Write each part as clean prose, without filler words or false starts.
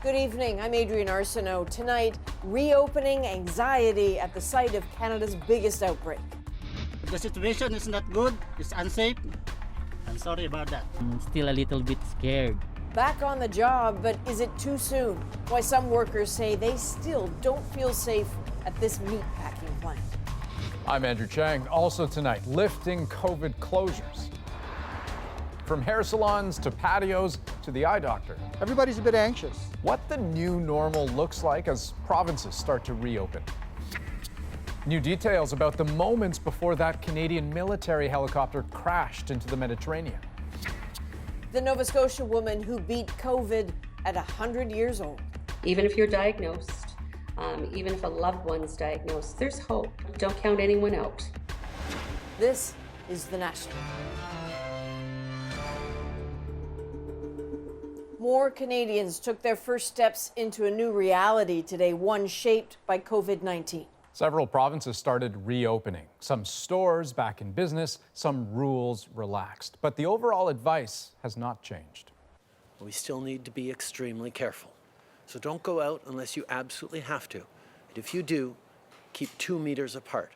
Good evening, I'm Adrienne Arsenault. Tonight, reopening anxiety at the site of Canada's biggest outbreak. The situation is not good, it's unsafe. I'm sorry about that. I'm still a little bit scared. Back on the job, but is it too soon? Why some workers say they still don't feel safe at this meatpacking plant. I'm Andrew Chang. Also tonight, lifting COVID closures. From hair salons to patios to the eye doctor. Everybody's a bit anxious. What the new normal looks like as provinces start to reopen. New details about the moments before that Canadian military helicopter crashed into the Mediterranean. The Nova Scotia woman who beat COVID at 100 years old. Even if you're diagnosed, even if a loved one's diagnosed, there's hope. Don't count anyone out. This is The National. More Canadians took their first steps into a new reality today, one shaped by COVID-19. Several provinces started reopening. Some stores back in business, some rules relaxed. But the overall advice has not changed. We still need to be extremely careful. So don't go out unless you absolutely have to. And if you do, keep 2 meters apart.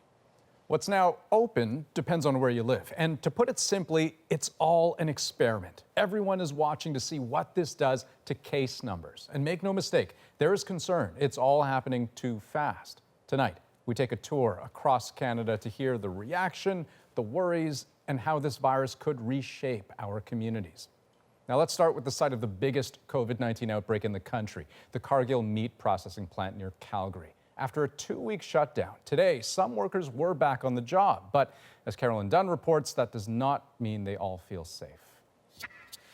What's now open depends on where you live. And to put it simply, it's all an experiment. Everyone is watching to see what this does to case numbers. And make no mistake, there is concern. It's all happening too fast. Tonight, we take a tour across Canada to hear the reaction, the worries, and how this virus could reshape our communities. Now let's start with the site of the biggest COVID-19 outbreak in the country, the Cargill meat processing plant near Calgary. After a 2-week shutdown, today some workers were back on the job. But as Carolyn Dunn reports, that does not mean they all feel safe.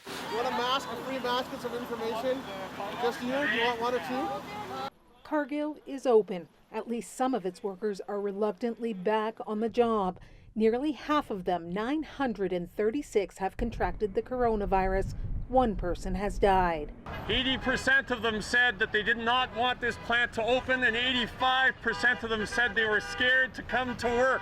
You want a mask, a free baskets of information? Just you? Do you want one or two? Cargill is open. At least some of its workers are reluctantly back on the job. Nearly half of them, 936, have contracted the coronavirus. One person has died. 80% of them said that they did not want this plant to open, and 85% of them said they were scared to come to work.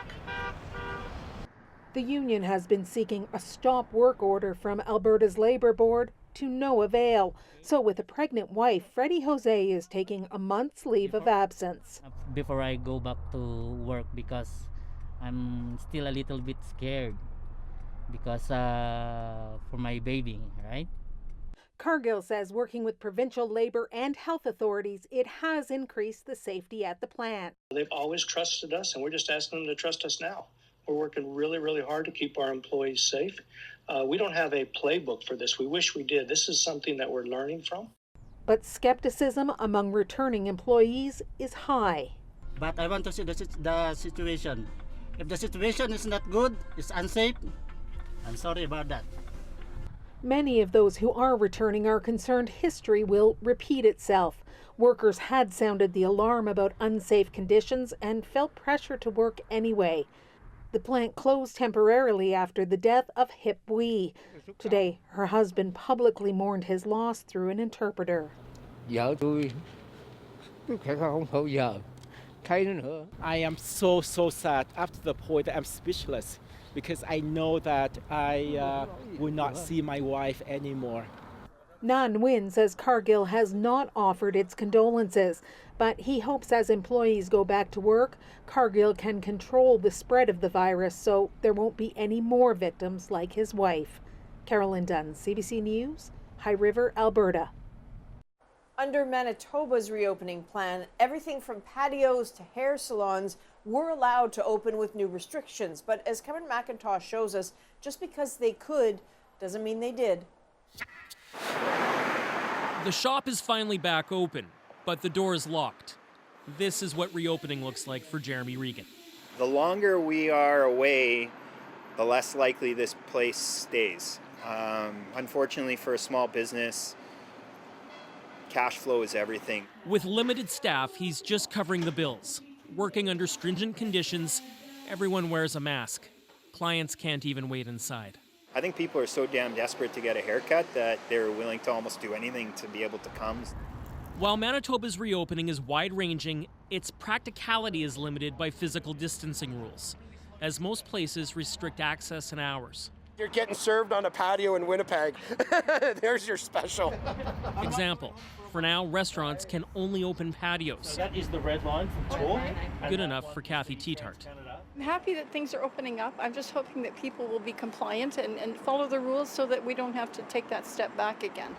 The union has been seeking a stop work order from Alberta's Labour Board to no avail. So with a pregnant wife, Freddie Jose is taking a month's leave of absence. Before I go back to work, because I'm still a little bit scared because for my baby, right? Cargill says working with provincial labor and health authorities, it has increased the safety at the plant. They've always trusted us, and we're just asking them to trust us now. We're working really, really hard to keep our employees safe. We don't have a playbook for this. We wish we did. This is something that we're learning from. But skepticism among returning employees is high. But I want to see the situation. If the situation is not good, it's unsafe, I'm sorry about that. Many of those who are returning are concerned history will repeat itself. Workers had sounded the alarm about unsafe conditions and felt pressure to work anyway. The plant closed temporarily after the death of Hip Wee. Today, her husband publicly mourned his loss through an interpreter. I am so sad, up to the point that I'm speechless, because I know that I will not see my wife anymore. Nan Nguyen says Cargill has not offered its condolences, but he hopes as employees go back to work, Cargill can control the spread of the virus so there won't be any more victims like his wife. Carolyn Dunn, CBC News, High River, Alberta. Under Manitoba's reopening plan, everything from patios to hair salons were allowed to open with new restrictions. But as Kevin McIntosh shows us, just because they could doesn't mean they did. The shop is finally back open, but the door is locked. This is what reopening looks like for Jeremy Regan. The longer we are away, the less likely this place stays. Unfortunately for a small business, cash flow is everything. With limited staff, he's just covering the bills. Working under stringent conditions, everyone wears a mask. Clients can't even wait inside. I think people are so damn desperate to get a haircut that they're willing to almost do anything to be able to come. While Manitoba's reopening is wide-ranging, its practicality is limited by physical distancing rules, as most places restrict access and hours. You're getting served on a patio in Winnipeg. There's your special. Example, For now, restaurants can only open patios. That is the red line from Toll. Good enough for Kathy Teetart. I'm happy that things are opening up. I'm just hoping that people will be compliant and follow the rules so that we don't have to take that step back again.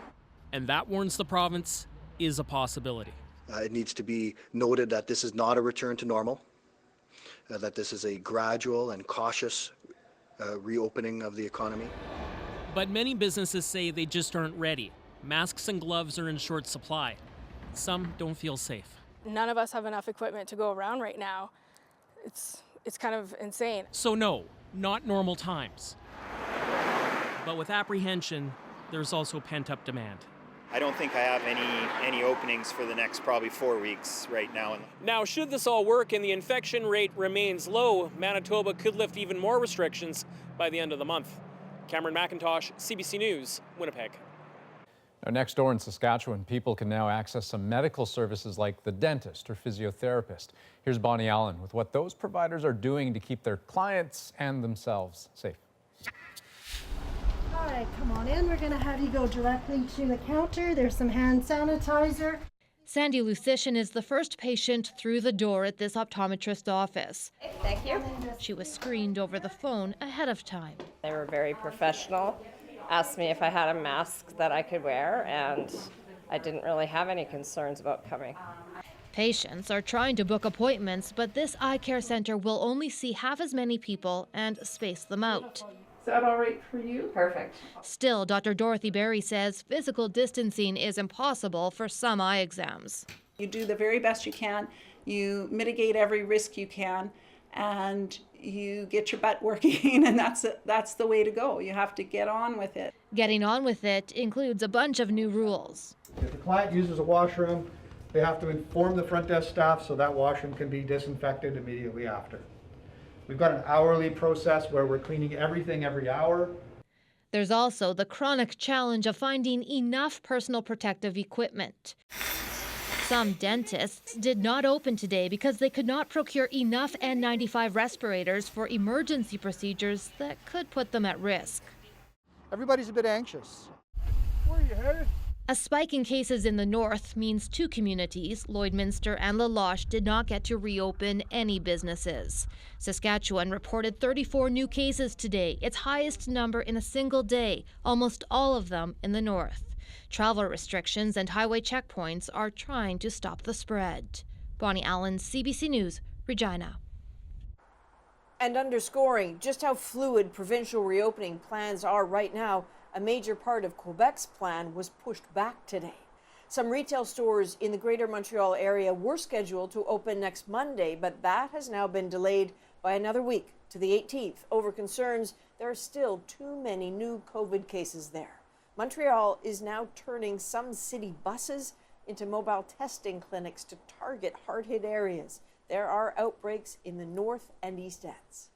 And that, warns the province, is a possibility. It needs to be noted that this is not a return to normal, that this is a gradual and cautious reopening of the economy. But many businesses say they just aren't ready. Masks and gloves are in short supply. Some don't feel safe. None of us have enough equipment to go around right now. It's kind of insane. So no, not normal times. But with apprehension, there's also pent-up demand. I don't think I have any openings for the next probably 4 weeks right now. Now, should this all work and the infection rate remains low, Manitoba could lift even more restrictions by the end of the month. Cameron McIntosh, CBC News, Winnipeg. Now, next door in Saskatchewan, people can now access some medical services like the dentist or physiotherapist. Here's Bonnie Allen with what those providers are doing to keep their clients and themselves safe. All right, come on in. We're going to have you go directly to the counter. There's some hand sanitizer. Sandy Lucician is the first patient through the door at this optometrist office. Thank you. She was screened over the phone ahead of time. They were very professional, asked me if I had a mask that I could wear, and I didn't really have any concerns about coming. Patients are trying to book appointments, but this eye care center will only see half as many people and space them out. Is that all right for you? Perfect. Still, Dr. Dorothy Berry says physical distancing is impossible for some eye exams. You do the very best you can, you mitigate every risk you can, and you get your butt working, and that's the way to go. You have to get on with it. Getting on with it includes a bunch of new rules. If the client uses a washroom, they have to inform the front desk staff so that washroom can be disinfected immediately after. We've got an hourly process where we're cleaning everything every hour. There's also the chronic challenge of finding enough personal protective equipment. Some dentists did not open today because they could not procure enough N95 respirators for emergency procedures that could put them at risk. Everybody's a bit anxious. Where are you headed? A spike in cases in the north means two communities, Lloydminster and La Loche, did not get to reopen any businesses. Saskatchewan reported 34 new cases today, its highest number in a single day, almost all of them in the north. Travel restrictions and highway checkpoints are trying to stop the spread. Bonnie Allen, CBC News, Regina. And underscoring just how fluid provincial reopening plans are right now, a major part of Quebec's plan was pushed back today. Some retail stores in the Greater Montreal area were scheduled to open next Monday, but that has now been delayed by another week to the 18th over concerns there are still too many new COVID cases there. Montreal is now turning some city buses into mobile testing clinics to target hard-hit areas. There are outbreaks in the north and east ends.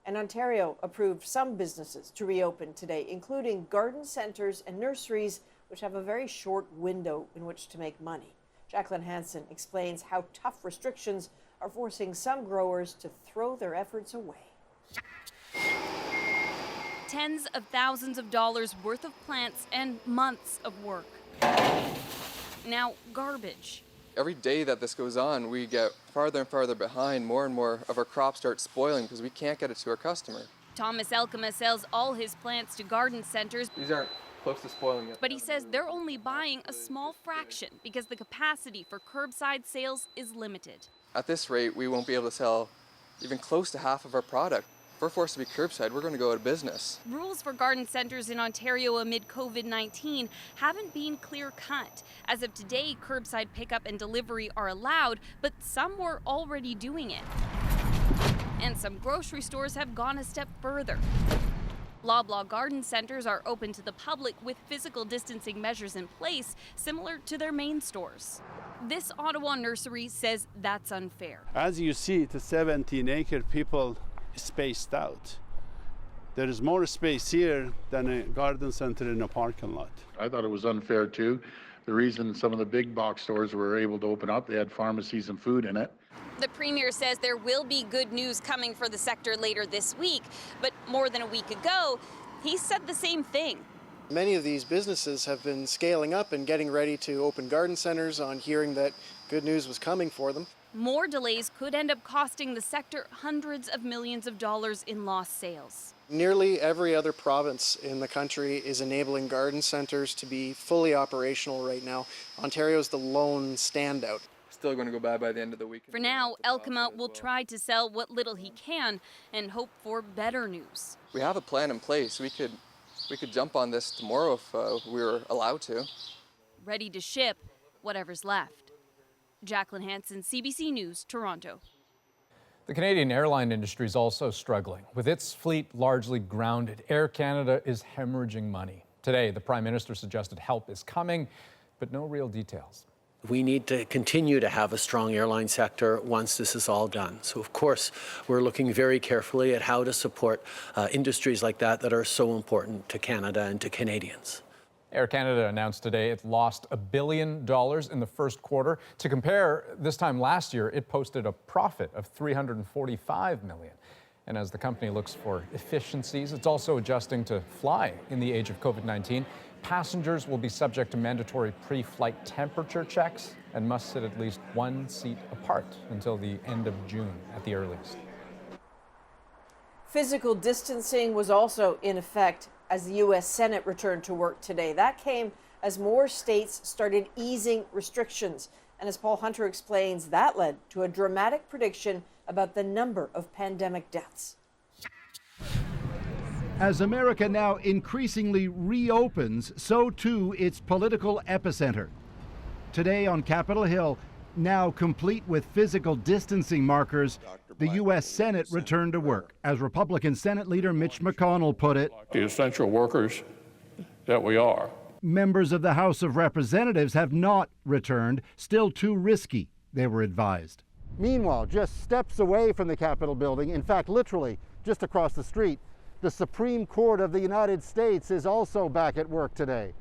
And Ontario approved some businesses to reopen today, including garden centres and nurseries, which have a very short window in which to make money. Jacqueline Hansen explains how tough restrictions are forcing some growers to throw their efforts away. Tens of thousands of dollars worth of plants and months of work. Now, garbage. Every day that this goes on, we get farther and farther behind. More and more of our crops start spoiling because we can't get it to our customer. Thomas Elkema sells all his plants to garden centers. These aren't close to spoiling yet. But he says they're only buying a small fraction because the capacity for curbside sales is limited. At this rate, we won't be able to sell even close to half of our product. If we're forced to be curbside, we're going to go out of business. Rules for garden centers in Ontario amid COVID-19 haven't been clear-cut. As of today, curbside pickup and delivery are allowed, but some were already doing it. And some grocery stores have gone a step further. Loblaw garden centers are open to the public with physical distancing measures in place, similar to their main stores. This Ottawa nursery says that's unfair. As you see, the 17-acre people spaced out. There is more space here than a garden center in a parking lot. I thought it was unfair too. The reason some of the big box stores were able to open up, they had pharmacies and food in it. The Premier says there will be good news coming for the sector later this week, but more than a week ago, he said the same thing. Many of these businesses have been scaling up and getting ready to open garden centers on hearing that good news was coming for them. More delays could end up costing the sector hundreds of millions of dollars in lost sales. Nearly every other province in the country is enabling garden centers to be fully operational right now. Ontario's the lone standout. Still going to go bad by the end of the week. For now, Elkema will try to sell what little he can and hope for better news. We have a plan in place. We could jump on this tomorrow if we were allowed to. Ready to ship whatever's left. Jacqueline Hansen, CBC News, Toronto. The Canadian airline industry is also struggling. With its fleet largely grounded, Air Canada is hemorrhaging money. Today, the Prime Minister suggested help is coming, but no real details. We need to continue to have a strong airline sector once this is all done. So, of course, we're looking very carefully at how to support industries like that are so important to Canada and to Canadians. Air Canada announced today it lost $1 billion in the first quarter. To compare, this time last year, it posted a profit of $345 million. And as the company looks for efficiencies, it's also adjusting to fly in the age of COVID-19. Passengers will be subject to mandatory pre-flight temperature checks and must sit at least one seat apart until the end of June at the earliest. Physical distancing was also in effect as the U.S. Senate returned to work today. That came as more states started easing restrictions. And as Paul Hunter explains, that led to a dramatic prediction about the number of pandemic deaths. As America now increasingly reopens, so too its political epicenter. Today on Capitol Hill, now complete with physical distancing markers, the U.S. Senate returned to work, as Republican Senate Leader Mitch McConnell put it. The essential workers that we are. Members of the House of Representatives have not returned, still too risky, they were advised. Meanwhile, just steps away from the Capitol building, in fact, literally just across the street, the Supreme Court of the United States is also back at work today,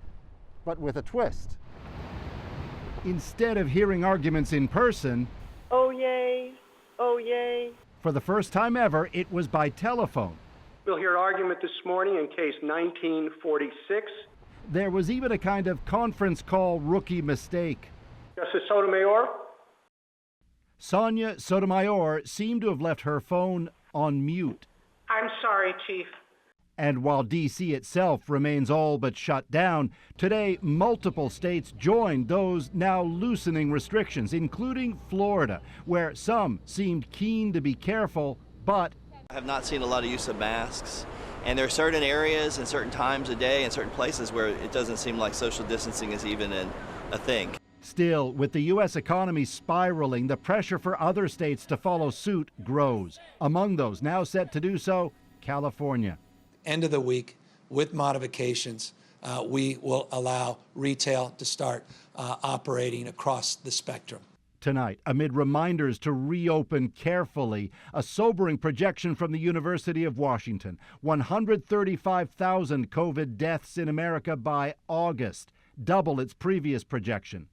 but with a twist. Instead of hearing arguments in person, oh yay, oh yay. For the first time ever, it was by telephone. We'll hear argument this morning in case 1946. There was even a kind of conference call rookie mistake. Justice Sotomayor? Sonia Sotomayor seemed to have left her phone on mute. I'm sorry, Chief. And while D.C. itself remains all but shut down, today multiple states joined those now loosening restrictions, including Florida, where some seemed keen to be careful, but I have not seen a lot of use of masks. And there are certain areas and certain times of day and certain places where it doesn't seem like social distancing is even a thing. Still, with the U.S. economy spiraling, the pressure for other states to follow suit grows. Among those now set to do so, California. End of the week, with modifications, we will allow retail to start operating across the spectrum. Tonight, amid reminders to reopen carefully, a sobering projection from the University of Washington. 135,000 COVID deaths in America by August, double its previous projection.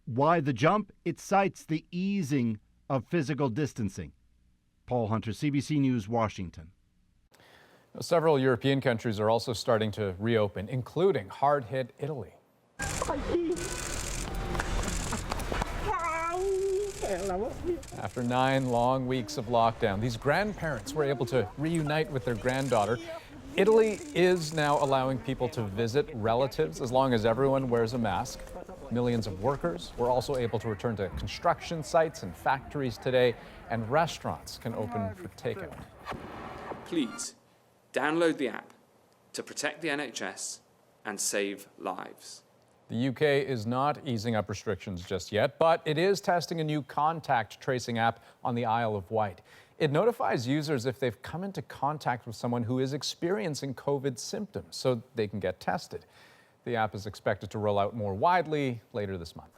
Why the jump? It cites the easing of physical distancing. Paul Hunter, CBC News, Washington. Several European countries are also starting to reopen, including hard-hit Italy. After 9 long weeks of lockdown, these grandparents were able to reunite with their granddaughter. Italy is now allowing people to visit relatives as long as everyone wears a mask. Millions of workers were also able to return to construction sites and factories today, and restaurants can open for takeout. Please download the app to protect the NHS and save lives. The UK is not easing up restrictions just yet, but it is testing a new contact tracing app on the Isle of Wight. It notifies users if they've come into contact with someone who is experiencing COVID symptoms so they can get tested. The app is expected to roll out more widely later this month.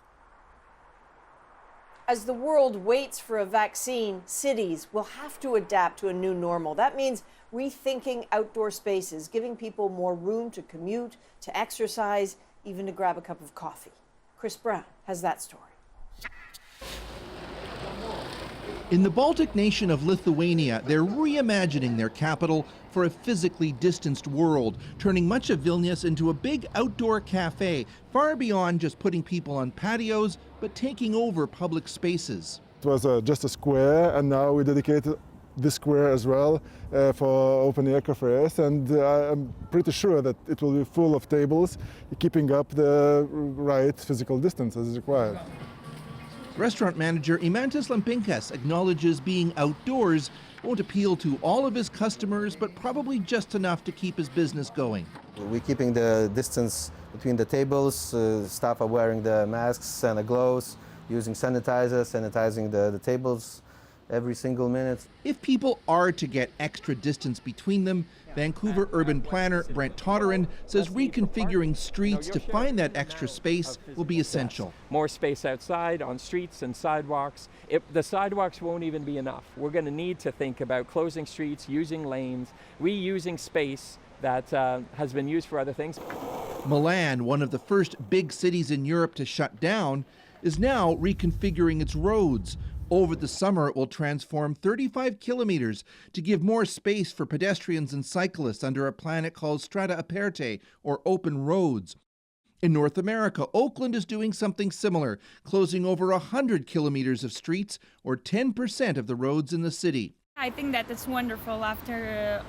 As the world waits for a vaccine, cities will have to adapt to a new normal. That means rethinking outdoor spaces, giving people more room to commute, to exercise, even to grab a cup of coffee. Chris Brown has that story. In the Baltic nation of Lithuania, they're reimagining their capital for for a physically distanced world, turning much of Vilnius into a big outdoor cafe, far beyond just putting people on patios, but taking over public spaces. It was just a square, and now we dedicated this square as well for open-air cafes, and I'm pretty sure that it will be full of tables, keeping up the right physical distance as is required. Restaurant manager Imantas Lampinkas acknowledges being outdoors won't appeal to all of his customers, but probably just enough to keep his business going. We're keeping the distance between the tables, staff are wearing the masks and the gloves, using sanitizer, sanitizing the tables every single minute. If people are to get extra distance between them, Vancouver urban planner Brent Todderan says reconfiguring streets to find that extra space will be essential. More space outside, on streets and sidewalks. The sidewalks won't even be enough. We're going to need to think about closing streets, using lanes, reusing space that has been used for other things. Milan, one of the first big cities in Europe to shut down, is now reconfiguring its roads. Over the summer, it will transform 35 kilometers to give more space for pedestrians and cyclists under a plan it calls Strada Aperte, or open roads. In North America, Oakland is doing something similar, closing over 100 kilometers of streets, or 10% of the roads in the city. I think that it's wonderful after,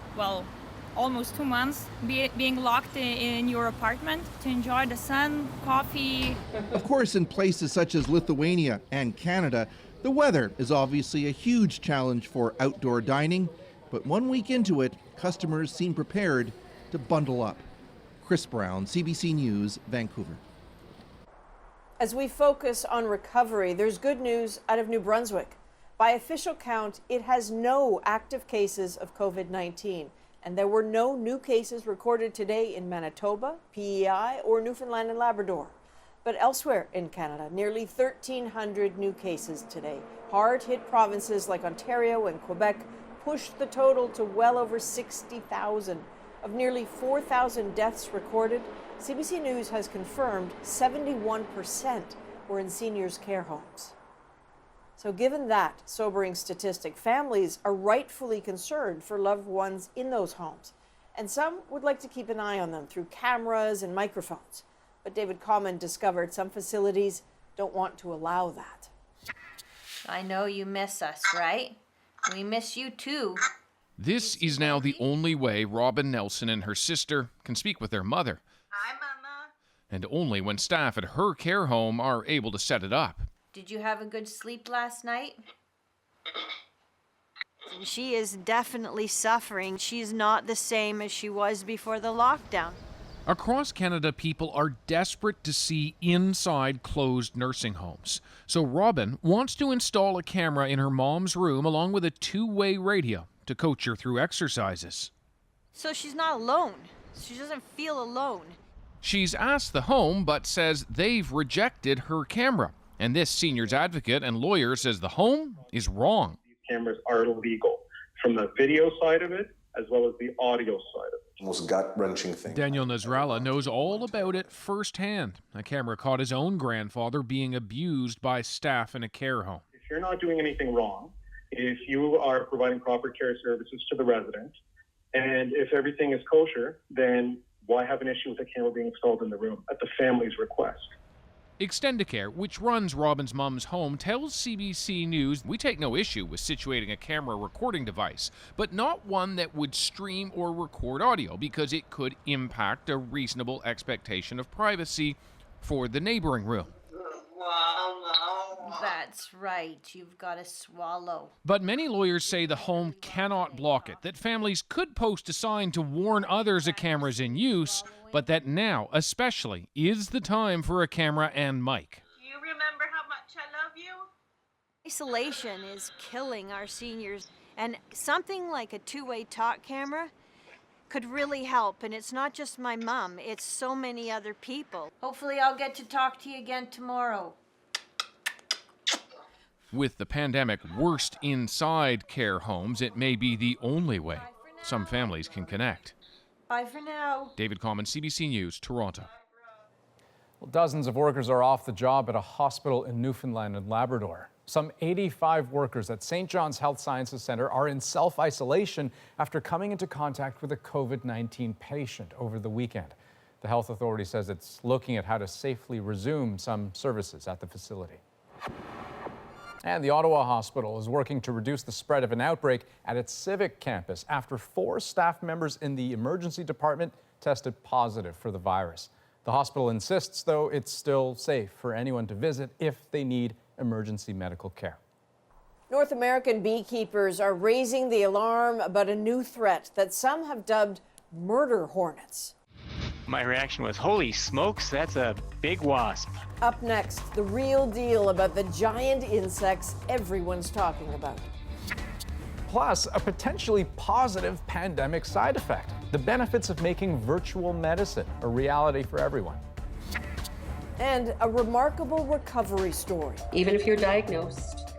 almost 2 months being locked in your apartment to enjoy the sun, coffee. Of course, in places such as Lithuania and Canada, the weather is obviously a huge challenge for outdoor dining, but 1 week into it, customers seem prepared to bundle up. Chris Brown, CBC News, Vancouver. As we focus on recovery, there's good news out of New Brunswick. By official count, it has no active cases of COVID-19, and there were no new cases recorded today in Manitoba, PEI, or Newfoundland and Labrador. But elsewhere in Canada, nearly 1,300 new cases today. Hard-hit provinces like Ontario and Quebec pushed the total to well over 60,000. Of nearly 4,000 deaths recorded, CBC News has confirmed 71% were in seniors' care homes. So given that sobering statistic, families are rightfully concerned for loved ones in those homes. And some would like to keep an eye on them through cameras and microphones. But David Common discovered some facilities don't want to allow that. I know you miss us, right? We miss you too. This is now the only way Robin Nelson and her sister can speak with their mother. Hi, Mama. And only when staff at her care home are able to set it up. Did you have a good sleep last night? She is definitely suffering. She's not the same as she was before the lockdown. Across Canada, people are desperate to see inside closed nursing homes. So Robin wants to install a camera in her mom's room along with a two-way radio to coach her through exercises. So she's not alone. She doesn't feel alone. She's asked the home, but says they've rejected her camera. And this seniors advocate and lawyer says the home is wrong. These cameras are illegal from the video side of it as well as the audio side of it. Most gut-wrenching thing. Daniel Nasrallah knows all about it firsthand. A camera caught his own grandfather being abused by staff in a care home. If you're not doing anything wrong, if you are providing proper care services to the resident, and if everything is kosher, then why have an issue with a camera being installed in the room at the family's request? Extendicare, which runs Robin's mom's home, tells CBC News we take no issue with situating a camera recording device, but not one that would stream or record audio because it could impact a reasonable expectation of privacy for the neighboring room. That's right. You've got to swallow. But many lawyers say the home cannot block it, that families could post a sign to warn others a camera's in use, but that now, especially, is the time for a camera and mic. Do you remember how much I love you? Isolation is killing our seniors, and something like a two-way talk camera could really help. And it's not just my mom, it's so many other people. Hopefully I'll get to talk to you again tomorrow. With the pandemic worst inside care homes, it may be the only way some families can connect. Bye for now. David Common, CBC News, Toronto. Well, dozens of workers are off the job at a hospital in Newfoundland and Labrador. Some 85 workers at St. John's Health Sciences Centre are in self-isolation after coming into contact with a COVID-19 patient over the weekend. The health authority says it's looking at how to safely resume some services at the facility. And the Ottawa Hospital is working to reduce the spread of an outbreak at its Civic campus after 4 staff members in the emergency department tested positive for the virus. The hospital insists, though, it's still safe for anyone to visit if they need emergency medical care. North American beekeepers are raising the alarm about a new threat that some have dubbed murder hornets. My reaction was, holy smokes, that's a big wasp. Up next, the real deal about the giant insects everyone's talking about. Plus, a potentially positive pandemic side effect. The benefits of making virtual medicine a reality for everyone. And a remarkable recovery story. Even if you're diagnosed,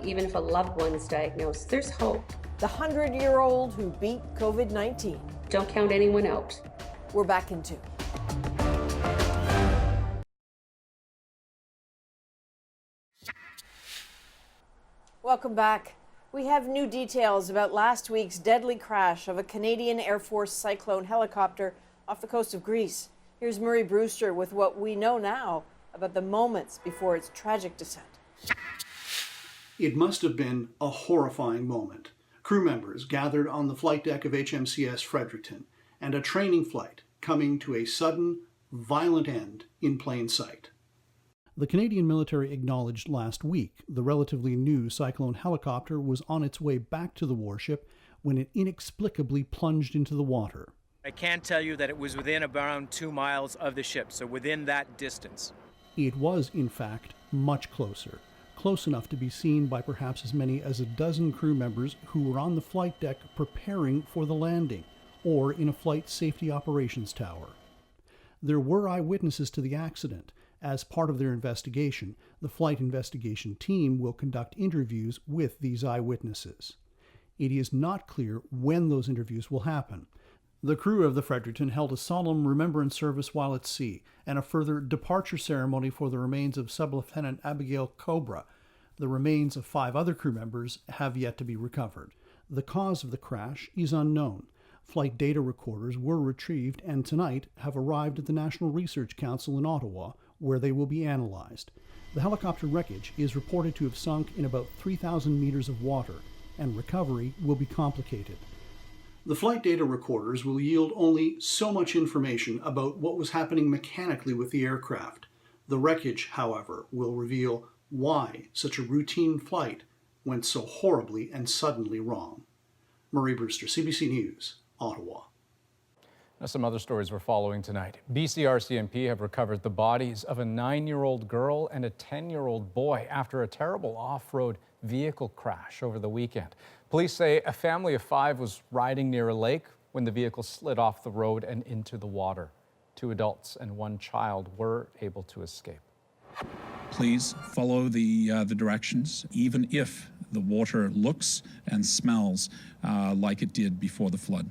even if a loved one's diagnosed, there's hope. The 100-year-old who beat COVID-19. Don't count anyone out. We're back in 2. Welcome back. We have new details about last week's deadly crash of a Canadian Air Force Cyclone helicopter off the coast of Greece. Here's Murray Brewster with what we know now about the moments before its tragic descent. It must have been a horrifying moment. Crew members gathered on the flight deck of HMCS Fredericton, and a training flight coming to a sudden, violent end in plain sight. The Canadian military acknowledged last week the relatively new Cyclone helicopter was on its way back to the warship when it inexplicably plunged into the water. I can tell you that it was within around 2 miles of the ship, so within that distance. It was, in fact, much closer. Close enough to be seen by perhaps as many as a dozen crew members who were on the flight deck preparing for the landing, or in a flight safety operations tower. There were eyewitnesses to the accident. As part of their investigation, the flight investigation team will conduct interviews with these eyewitnesses. It is not clear when those interviews will happen. The crew of the Fredericton held a solemn remembrance service while at sea, and a further departure ceremony for the remains of Sub-Lieutenant Abigail Cobra. The remains of 5 other crew members have yet to be recovered. The cause of the crash is unknown. Flight data recorders were retrieved and tonight have arrived at the National Research Council in Ottawa, where they will be analyzed. The helicopter wreckage is reported to have sunk in about 3,000 meters of water, and recovery will be complicated. The flight data recorders will yield only so much information about what was happening mechanically with the aircraft. The wreckage, however, will reveal why such a routine flight went so horribly and suddenly wrong. Murray Brewster, CBC News, Ottawa. Now, some other stories we're following tonight. BC RCMP have recovered the bodies of a 9-year-old girl and a 10-year-old boy after a terrible off-road vehicle crash over the weekend. Police say a family of 5 was riding near a lake when the vehicle slid off the road and into the water. 2 adults and 1 child were able to escape. Please follow the directions, even if the water looks and smells like it did before the flood.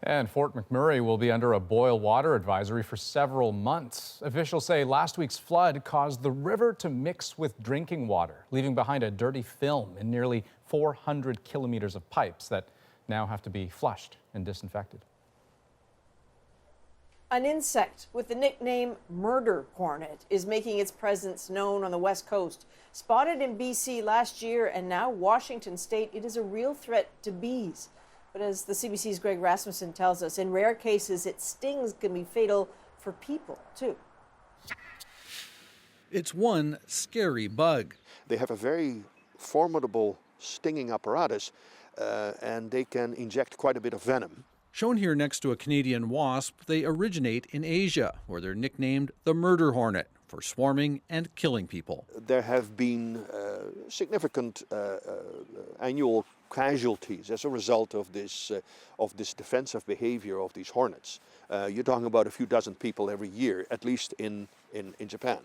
And Fort McMurray will be under a boil water advisory for several months. Officials say last week's flood caused the river to mix with drinking water, leaving behind a dirty film in nearly 400 kilometers of pipes that now have to be flushed and disinfected. An insect with the nickname murder hornet is making its presence known on the West Coast. Spotted in BC last year and now Washington State, it is a real threat to bees. But as the CBC's Greg Rasmussen tells us, in rare cases, its stings can be fatal for people, too. It's one scary bug. They have a very formidable stinging apparatus, and they can inject quite a bit of venom. Shown here next to a Canadian wasp, they originate in Asia, where they're nicknamed the murder hornet for swarming and killing people. There have been significant annual casualties as a result of this defensive behavior of these hornets. You're talking about a few dozen people every year, at least in Japan.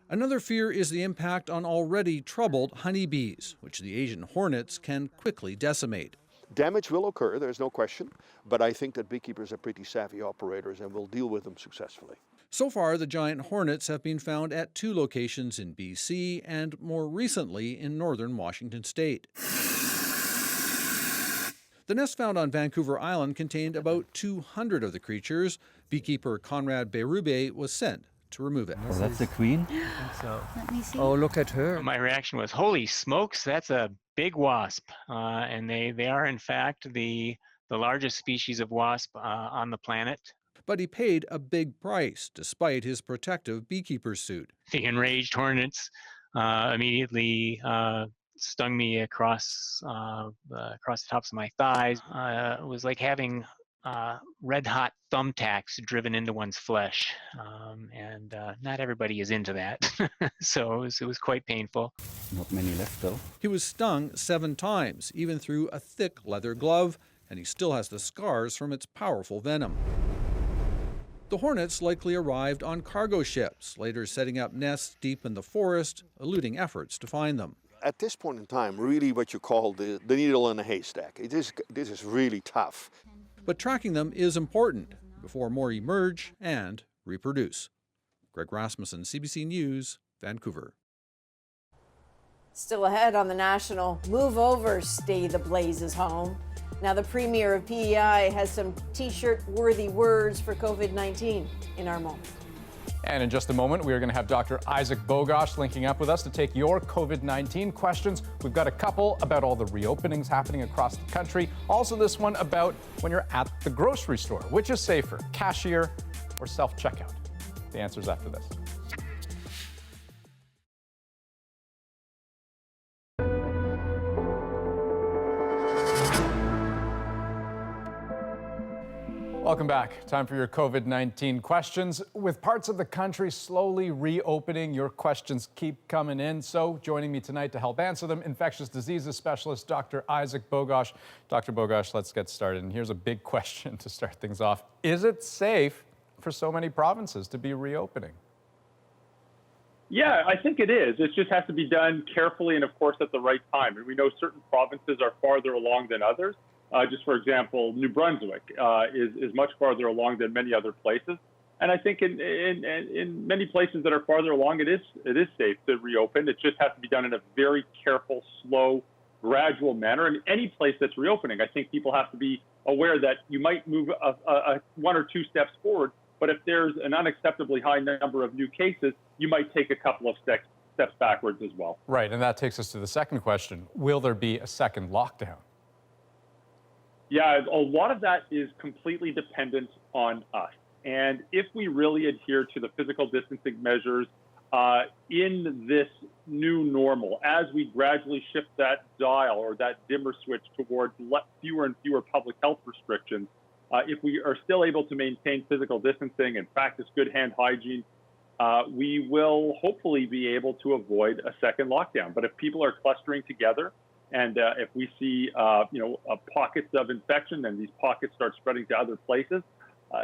Another fear is the impact on already troubled honeybees, which the Asian hornets can quickly decimate. Damage will occur, there's no question, but I think that beekeepers are pretty savvy operators and will deal with them successfully. So far, the giant hornets have been found at 2 locations in BC and more recently in northern Washington state. The nest found on Vancouver Island contained about 200 of the creatures. Beekeeper Conrad Berube was sent to remove it. Oh, that's the queen? So, let me see. Oh, look at her. My reaction was, holy smokes, that's a big wasp. And they are, in fact, the largest species of wasp on the planet. But he paid a big price, despite his protective beekeeper suit. The enraged hornets immediately stung me across the tops of my thighs. It was like having red-hot thumbtacks driven into one's flesh, and not everybody is into that. So it was quite painful. Not many left, though. He was stung 7 times, even through a thick leather glove, and he still has the scars from its powerful venom. The hornets likely arrived on cargo ships, later setting up nests deep in the forest, eluding efforts to find them. At this point in time, really what you call the needle in a haystack. This is really tough. But tracking them is important before more emerge and reproduce. Greg Rasmussen, CBC News, Vancouver. Still ahead on the national, move over, stay the blazes home. Now, the premier of PEI has some T-shirt-worthy words for COVID-19 in our moment. And in just a moment, we are going to have Dr. Isaac Bogosh linking up with us to take your COVID-19 questions. We've got a couple about all the reopenings happening across the country. Also, this one about when you're at the grocery store. Which is safer, cashier or self-checkout? The answer's after this. Welcome back. Time for your COVID-19 questions. With parts of the country slowly reopening, your questions keep coming in. So joining me tonight to help answer them, infectious diseases specialist Dr. Isaac Bogosh. Dr. Bogosh, let's get started. And here's a big question to start things off. Is it safe for so many provinces to be reopening? Yeah, I think it is. It just has to be done carefully and, of course, at the right time. And we know certain provinces are farther along than others. Just for example, New Brunswick is much farther along than many other places. And I think in many places that are farther along, it is safe to reopen. It just has to be done in a very careful, slow, gradual manner. And any place that's reopening, I think people have to be aware that you might move 1 or 2 steps forward, but if there's an unacceptably high number of new cases, you might take a couple of steps backwards as well. Right, and that takes us to the second question. Will there be a second lockdown? Yeah, a lot of that is completely dependent on us. And if we really adhere to the physical distancing measures in this new normal, as we gradually shift that dial or that dimmer switch towards fewer and fewer public health restrictions, if we are still able to maintain physical distancing and practice good hand hygiene, we will hopefully be able to avoid a second lockdown. But if people are clustering together, and if we see, pockets of infection and these pockets start spreading to other places,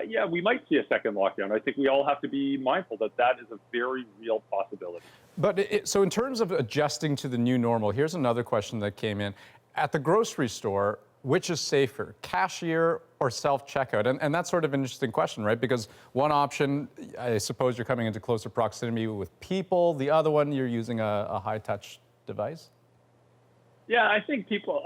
yeah, we might see a second lockdown. I think we all have to be mindful that that is a very real possibility. But so in terms of adjusting to the new normal, here's another question that came in. At the grocery store, which is safer, cashier or self-checkout? And that's sort of an interesting question, right? Because one option, I suppose you're coming into closer proximity with people. The other one, you're using a high-touch device. Yeah, I think people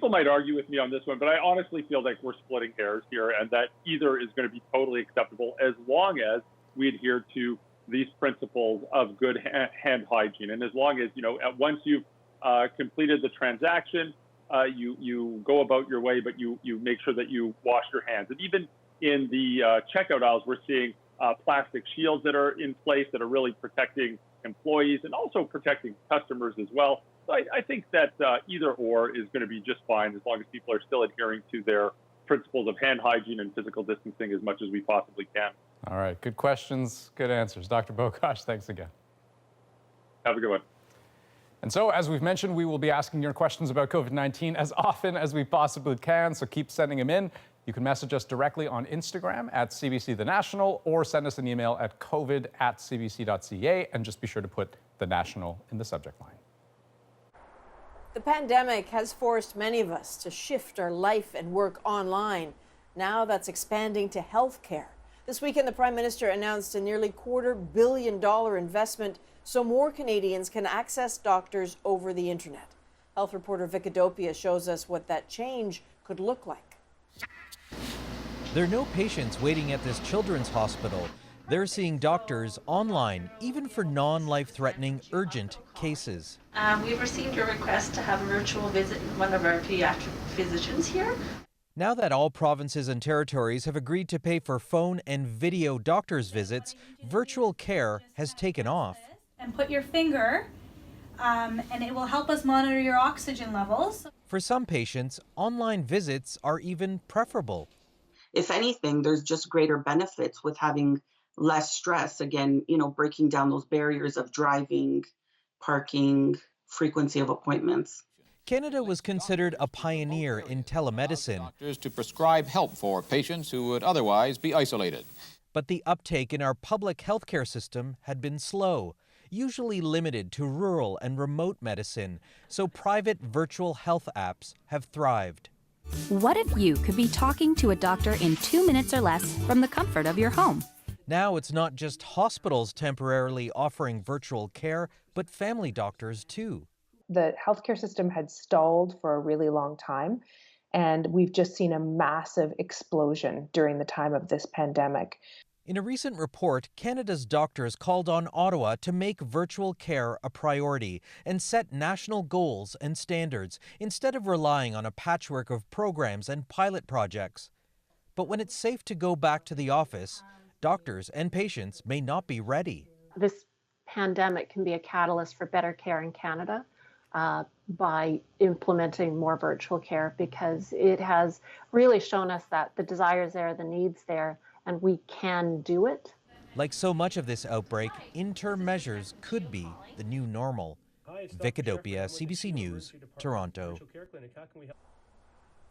might argue with me on this one, but I honestly feel like we're splitting hairs here, and that either is going to be totally acceptable as long as we adhere to these principles of good hand hygiene. And as long as, once you've completed the transaction, you go about your way, but you make sure that you wash your hands. And even in the checkout aisles, we're seeing plastic shields that are in place that are really protecting employees and also protecting customers as well. So I think that either or is going to be just fine as long as people are still adhering to their principles of hand hygiene and physical distancing as much as we possibly can. All right, good questions, good answers. Dr. Bogosh, thanks again. Have a good one. And so, as we've mentioned, we will be asking your questions about COVID-19 as often as we possibly can, so keep sending them in. You can message us directly on Instagram at CBC The National or send us an email at covid@cbc.ca, and just be sure to put The National in the subject line. The pandemic has forced many of us to shift our life and work online. Now that's expanding to healthcare. This weekend, the Prime Minister announced a nearly $250 million investment so more Canadians can access doctors over the internet. Health reporter Beekeepers shows us what that change could look like. There are no patients waiting at this children's hospital. They're seeing doctors online, even for non-life-threatening urgent cases. We've received a request to have a virtual visit with one of our pediatric physicians here. Now that all provinces and territories have agreed to pay for phone and video doctors' visits, virtual care has taken off. And put your finger, and it will help us monitor your oxygen levels. For some patients, online visits are even preferable. If anything, there's just greater benefits with having less stress. Again, breaking down those barriers of driving, parking, frequency of appointments. Canada was considered a pioneer in telemedicine. Doctors to prescribe help for patients who would otherwise be isolated. But the uptake in our public healthcare system had been slow, usually limited to rural and remote medicine, so private virtual health apps have thrived. What if you could be talking to a doctor in 2 minutes or less from the comfort of your home? Now it's not just hospitals temporarily offering virtual care, but family doctors too. The healthcare system had stalled for a really long time, and we've just seen a massive explosion during the time of this pandemic. In a recent report, Canada's doctors called on Ottawa to make virtual care a priority and set national goals and standards instead of relying on a patchwork of programs and pilot projects. But when it's safe to go back to the office, doctors and patients may not be ready. This pandemic can be a catalyst for better care in Canada by implementing more virtual care, because it has really shown us that the desire is there, the need's there, and we can do it. Like so much of this outbreak, interim measures could be the new normal. Beekeepers, CBC News, Toronto.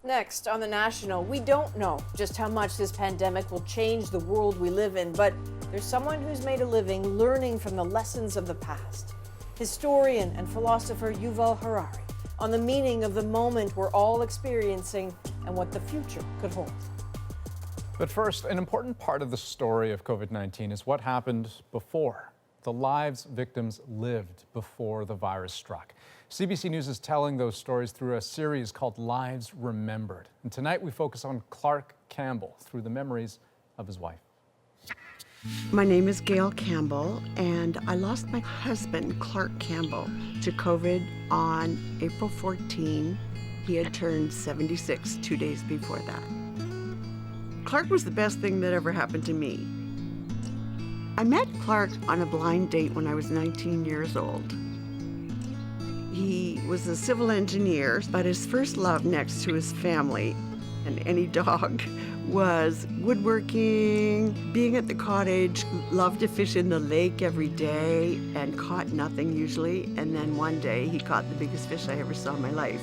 Next on The National, we don't know just how much this pandemic will change the world we live in, but there's someone who's made a living learning from the lessons of the past. Historian and philosopher Yuval Harari on the meaning of the moment we're all experiencing and what the future could hold. But first, an important part of the story of COVID-19 is what happened before. The lives victims lived before the virus struck. CBC News is telling those stories through a series called Lives Remembered. And tonight we focus on Clark Campbell through the memories of his wife. My name is Gail Campbell, and I lost my husband, Clark Campbell, to COVID on April 14. He had turned 76 2 days before that. Clark was the best thing that ever happened to me. I met Clark on a blind date when I was 19 years old. He was a civil engineer, but his first love next to his family and any dog was woodworking, being at the cottage, loved to fish in the lake every day and caught nothing usually. And then one day he caught the biggest fish I ever saw in my life.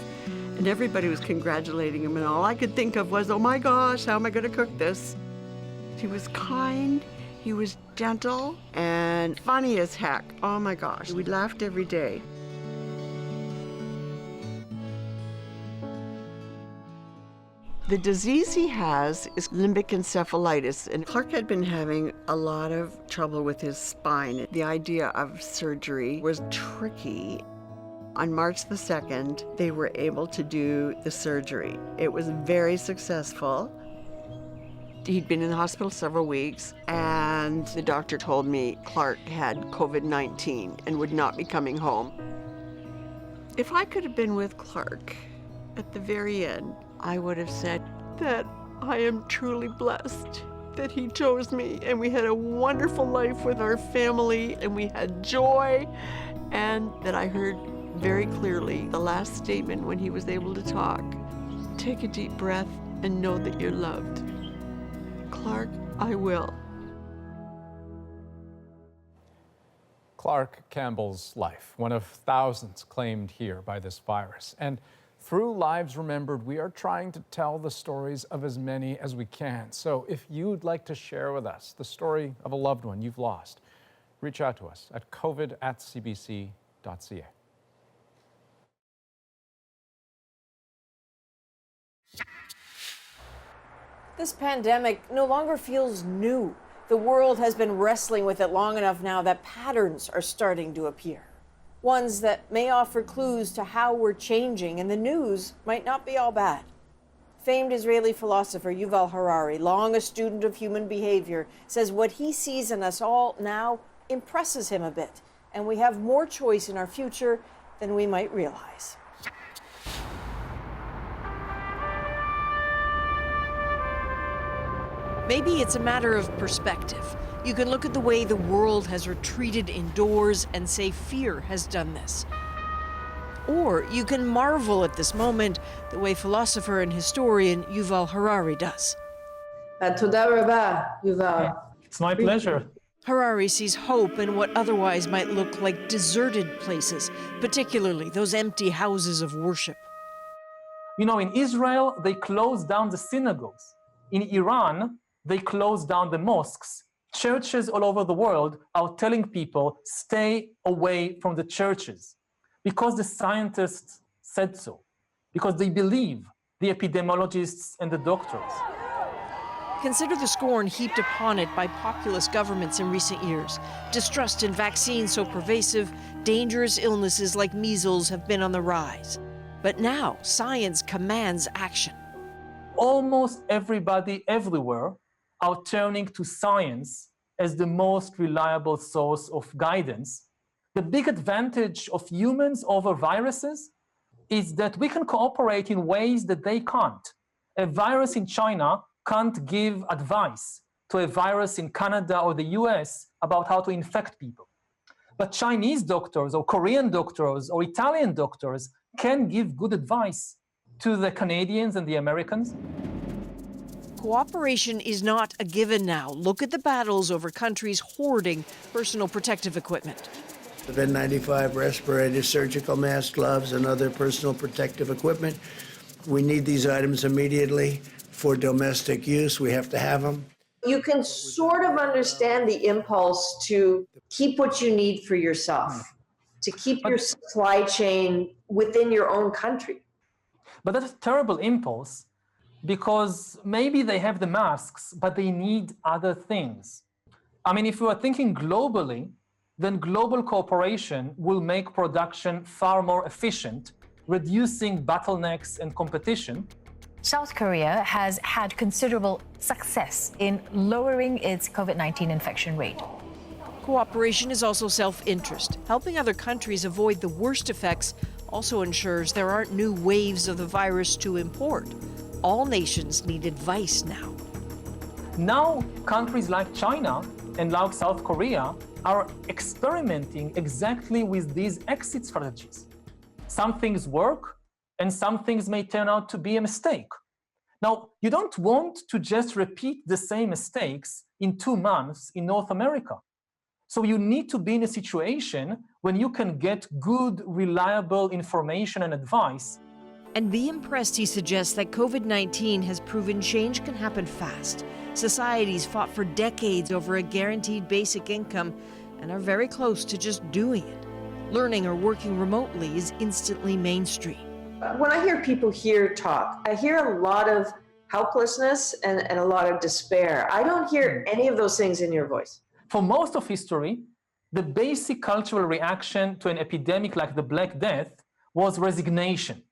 And everybody was congratulating him, and all I could think of was, oh my gosh, how am I gonna cook this? He was kind, he was gentle, and funny as heck. Oh my gosh, we laughed every day. The disease he has is limbic encephalitis, and Clark had been having a lot of trouble with his spine. The idea of surgery was tricky. On March the 2nd, they were able to do the surgery. It was very successful. He'd been in the hospital several weeks, and the doctor told me Clark had COVID-19 and would not be coming home. If I could have been with Clark at the very end, I would have said that I am truly blessed that he chose me, and we had a wonderful life with our family, and we had joy, and that I heard very clearly the last statement when he was able to talk. Take a deep breath and know that you're loved. Clark, I will. Clark Campbell's life, one of thousands claimed here by this virus. And through Lives Remembered, we are trying to tell the stories of as many as we can. So if you'd like to share with us the story of a loved one you've lost, reach out to us at covid@cbc.ca. This pandemic no longer feels new. The world has been wrestling with it long enough now that patterns are starting to appear. Ones that may offer clues to how we're changing, and the news might not be all bad. Famed Israeli philosopher Yuval Harari, long a student of human behavior, says what he sees in us all now impresses him a bit, and we have more choice in our future than we might realize. Maybe it's a matter of perspective. You can look at the way the world has retreated indoors and say fear has done this. Or you can marvel at this moment the way philosopher and historian Yuval Harari does. Toda rabba, Yuval. It's my pleasure. Harari sees hope in what otherwise might look like deserted places, particularly those empty houses of worship. You know, in Israel, they closed down the synagogues. In Iran, they closed down the mosques. Churches all over the world are telling people, stay away from the churches, because the scientists said so, because they believe the epidemiologists and the doctors. Consider the scorn heaped upon it by populist governments in recent years. Distrust in vaccines so pervasive, dangerous illnesses like measles have been on the rise. But now, science commands action. Almost everybody everywhere are turning to science as the most reliable source of guidance. The big advantage of humans over viruses is that we can cooperate in ways that they can't. A virus in China can't give advice to a virus in Canada or the US about how to infect people. But Chinese doctors or Korean doctors or Italian doctors can give good advice to the Canadians and the Americans. Cooperation is not a given now. Look at the battles over countries hoarding personal protective equipment. The N95 respirators, surgical masks, gloves, and other personal protective equipment. We need these items immediately for domestic use. We have to have them. You can sort of understand the impulse to keep what you need for yourself, to keep your supply chain within your own country. But that's a terrible impulse, because maybe they have the masks, but they need other things. I mean, if we are thinking globally, then global cooperation will make production far more efficient, reducing bottlenecks and competition. South Korea has had considerable success in lowering its COVID-19 infection rate. Cooperation is also self-interest. Helping other countries avoid the worst effects also ensures there aren't new waves of the virus to import. All nations need advice now. Now, countries like China and like South Korea are experimenting exactly with these exit strategies. Some things work, and some things may turn out to be a mistake. Now, you don't want to just repeat the same mistakes in 2 months in North America. So you need to be in a situation when you can get good, reliable information and advice. And be impressed, he suggests, that COVID-19 has proven change can happen fast. Societies fought for decades over a guaranteed basic income and are very close to just doing it. Learning or working remotely is instantly mainstream. When I hear people here talk, I hear a lot of helplessness and a lot of despair. I don't hear any of those things in your voice. For most of history, the basic cultural reaction to an epidemic like the Black Death was resignation.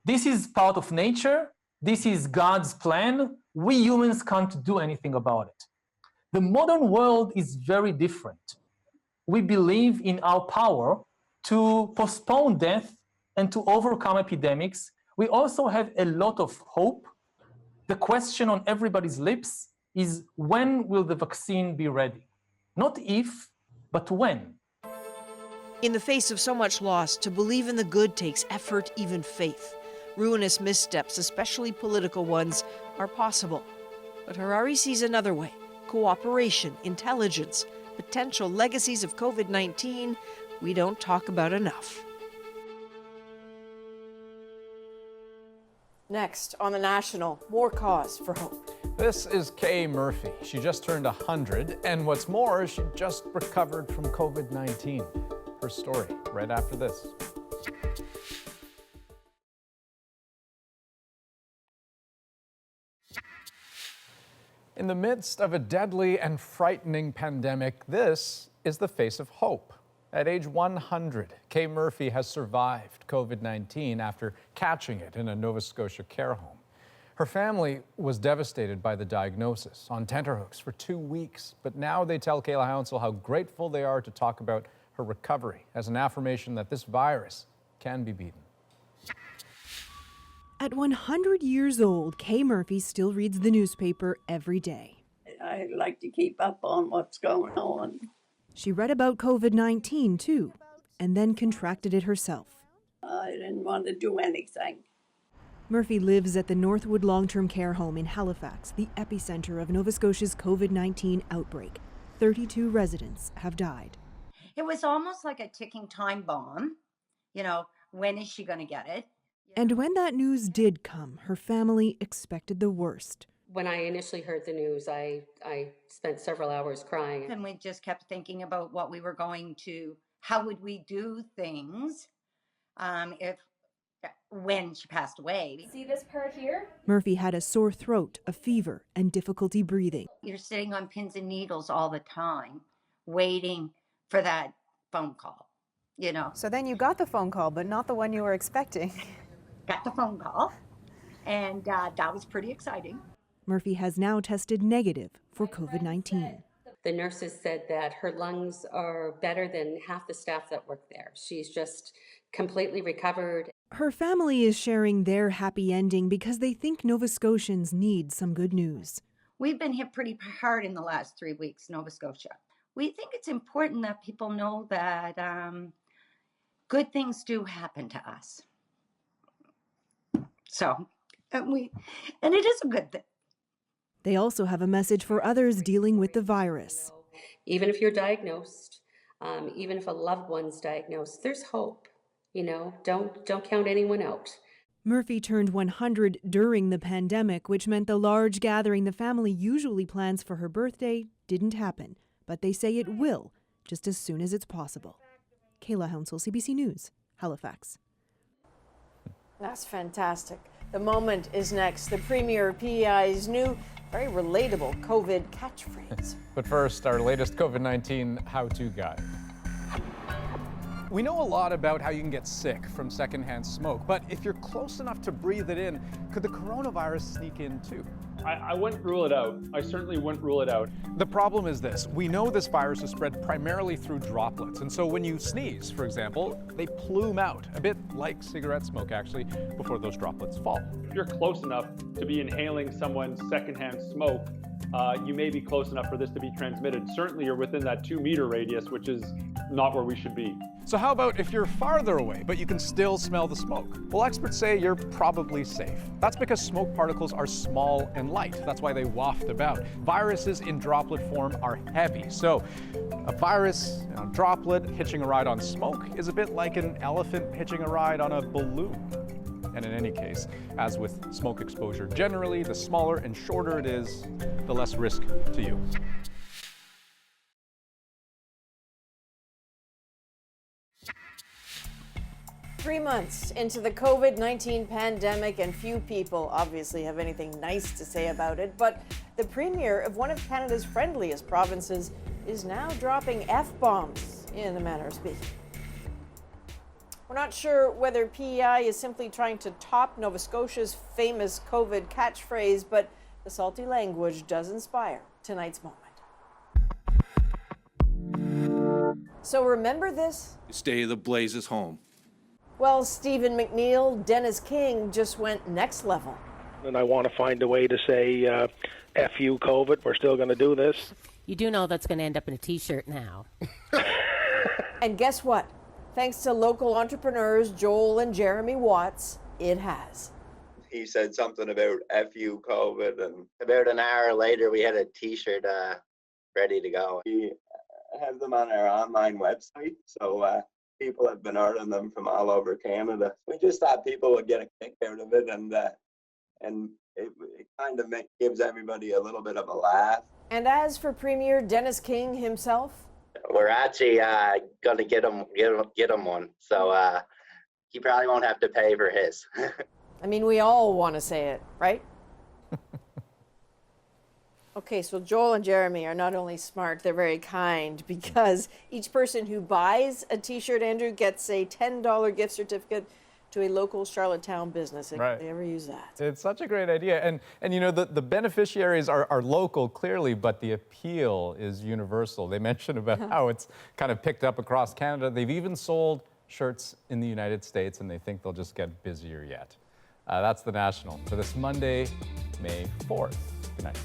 This is part of nature. This is God's plan. We humans can't do anything about it. The modern world is very different. We believe in our power to postpone death and to overcome epidemics. We also have a lot of hope. The question on everybody's lips is, when will the vaccine be ready? Not if, but when. In the face of so much loss, to believe in the good takes effort, even faith. Ruinous missteps, especially political ones, are possible. But Harari sees another way: cooperation, intelligence, potential legacies of COVID-19 we don't talk about enough. Next on The National, more cause for hope. This is Kay Murphy. She just turned 100, and what's more, she just recovered from COVID-19. Her story right after this. In the midst of a deadly and frightening pandemic, this is the face of hope. At age 100, Kay Murphy has survived COVID-19 after catching it in a Nova Scotia care home. Her family was devastated by the diagnosis, on tenterhooks for 2 weeks, but now they tell Kayla Hounsell how grateful they are to talk about her recovery as an affirmation that this virus can be beaten. At 100 years old, Kay Murphy still reads the newspaper every day. I like to keep up on what's going on. She read about COVID-19 too, and then contracted it herself. I didn't want to do anything. Murphy lives at the Northwood Long-Term Care Home in Halifax, the epicenter of Nova Scotia's COVID-19 outbreak. 32 residents have died. It was almost like a ticking time bomb. You know, when is she going to get it? And when that news did come, her family expected the worst. When I initially heard the news, I spent several hours crying. And we just kept thinking about what we were going to, how would we do things when she passed away. See this part here? Murphy had a sore throat, a fever, and difficulty breathing. You're sitting on pins and needles all the time, waiting for that phone call, you know. So then you got the phone call, but not the one you were expecting. Got the phone call, and that was pretty exciting. Murphy has now tested negative for COVID-19. The nurses said that her lungs are better than half the staff that work there. She's just completely recovered. Her family is sharing their happy ending because they think Nova Scotians need some good news. We've been hit pretty hard in the last 3 weeks, Nova Scotia. We think it's important that people know that good things do happen to us. So, and it is a good thing. They also have a message for others dealing with the virus. Even if you're diagnosed, even if a loved one's diagnosed, there's hope. You know, don't count anyone out. Murphy turned 100 during the pandemic, which meant the large gathering the family usually plans for her birthday didn't happen. But they say it will, just as soon as it's possible. Kayla Hounsell, CBC News, Halifax. That's fantastic. The moment is next. The Premier of PEI's new, very relatable COVID catchphrase. But first, our latest COVID-19 how-to guide. We know a lot about how you can get sick from secondhand smoke, but if you're close enough to breathe it in, could the coronavirus sneak in too? I wouldn't rule it out. I certainly wouldn't rule it out. The problem is this. We know this virus is spread primarily through droplets, and so when you sneeze, for example, they plume out, a bit like cigarette smoke actually, before those droplets fall. If you're close enough to be inhaling someone's secondhand smoke, you may be close enough for this to be transmitted. Certainly you're within that 2-meter radius, which is not where we should be. So how about if you're farther away, but you can still smell the smoke? Well, experts say you're probably safe. That's because smoke particles are small and light. That's why they waft about. Viruses in droplet form are heavy. So a virus, a droplet hitching a ride on smoke is a bit like an elephant hitching a ride on a balloon. And in any case, as with smoke exposure generally, the smaller and shorter it is, the less risk to you. Three months into the COVID-19 pandemic, and few people obviously have anything nice to say about it, but the Premier of one of Canada's friendliest provinces is now dropping F-bombs, in a manner of speaking. We're not sure whether PEI is simply trying to top Nova Scotia's famous COVID catchphrase, but the salty language does inspire tonight's moment. So remember this? Stay the blazes home. Well, Stephen McNeil, Dennis King just went next level. And I want to find a way to say, F you, COVID, we're still going to do this. You do know that's going to end up in a T-shirt now. And guess what? Thanks to local entrepreneurs Joel and Jeremy Watts, it has. He said something about F you, COVID, and about an hour later we had a T-shirt ready to go. We have them on our online website, so people have been ordering them from all over Canada. We just thought people would get a kick out of it, and it kind of gives everybody a little bit of a laugh. And as for Premier Dennis King himself, we're actually gonna get him one, so he probably won't have to pay for his. I mean, we all want to say it, right? Okay, so Joel and Jeremy are not only smart, they're very kind, because each person who buys a t-shirt, Andrew, gets a $10 gift certificate to a local Charlottetown business. If they ever use that. It's such a great idea. And you know, the beneficiaries are local, clearly, but the appeal is universal. They mentioned about how it's kind of picked up across Canada. They've even sold shirts in the United States, and they think they'll just get busier yet. That's The National for this Monday, May 4th. Good night.